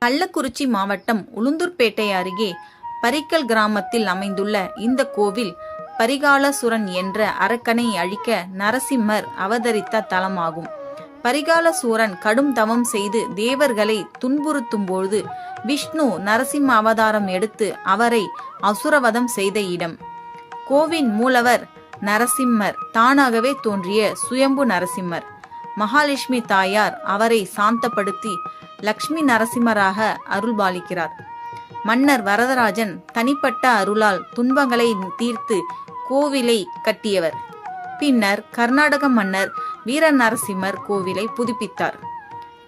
கள்ளக்குறிச்சி மாவட்டம் உளுந்தூர்பேட்டை அருகே பரிக்கல் கிராமத்தில் அமைந்துள்ள இந்த கோவில் பரிகாலசுரன் என்ற அரக்கனை அழிக்க நரசிம்மர் அவதரித்த தலமாகும். பரிகாலசூரன் கடும் தவம் செய்து தேவர்களை துன்புறுத்தும் பொழுது விஷ்ணு நரசிம்ம அவதாரம் எடுத்து அவரை அசுரவதம் செய்த இடம். கோவின் மூலவர் நரசிம்மர் தானாகவே தோன்றிய சுயம்பு நரசிம்மர். மகாலட்சுமி தாயார் அவரை சாந்தப்படுத்தி லக்ஷ்மி நரசிம்மராக அருள்பாலிக்கிறார். மன்னர் வரதராஜன் தனிப்பட்ட அருளால் துன்பங்களை தீர்த்து கோவிலை கட்டியவர். பின்னர் கர்நாடக மன்னர் வீர நரசிம்மர் கோவிலை புதுப்பித்தார்.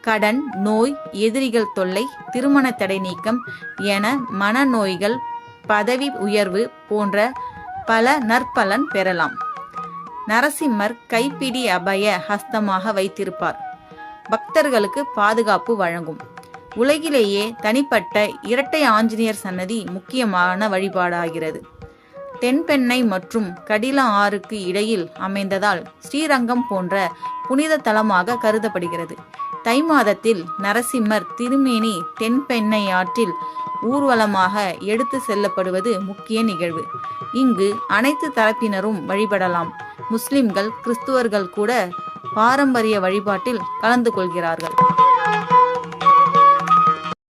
கடன், நோய், எதிரிகள் தொல்லை, திருமண தடை நீக்கம் என மனநோய்கள், பதவி உயர்வு போன்ற பல நற்பலன் பெறலாம். நரசிம்மர் கைப்பிடி அபய ஹஸ்தமாக வைத்திருப்பார். பக்தர்களுக்கு பாதுகாப்பு வழங்கும். உலகிலேயே தனிப்பட்ட இரட்டை ஆஞ்சநேயர் சன்னதி முக்கியமான வழிபாடாகிறது. தென்பெண்ணை மற்றும் கடில ஆறுக்கு இடையில் அமைந்ததால் ஸ்ரீரங்கம் போன்ற புனித தலமாக கருதப்படுகிறது. தை மாதத்தில் நரசிம்மர் திருமேனி தென்பெண்ணை ஆற்றில் ஊர்வலமாக எடுத்து செல்லப்படுவது முக்கிய நிகழ்வு. இங்கு அனைத்து தரப்பினரும் வழிபடலாம். முஸ்லிம்கள், கிறிஸ்துவர்கள் கூட பாரம்பரிய வழிபாட்டில் கலந்து கொள்கிறார்கள்.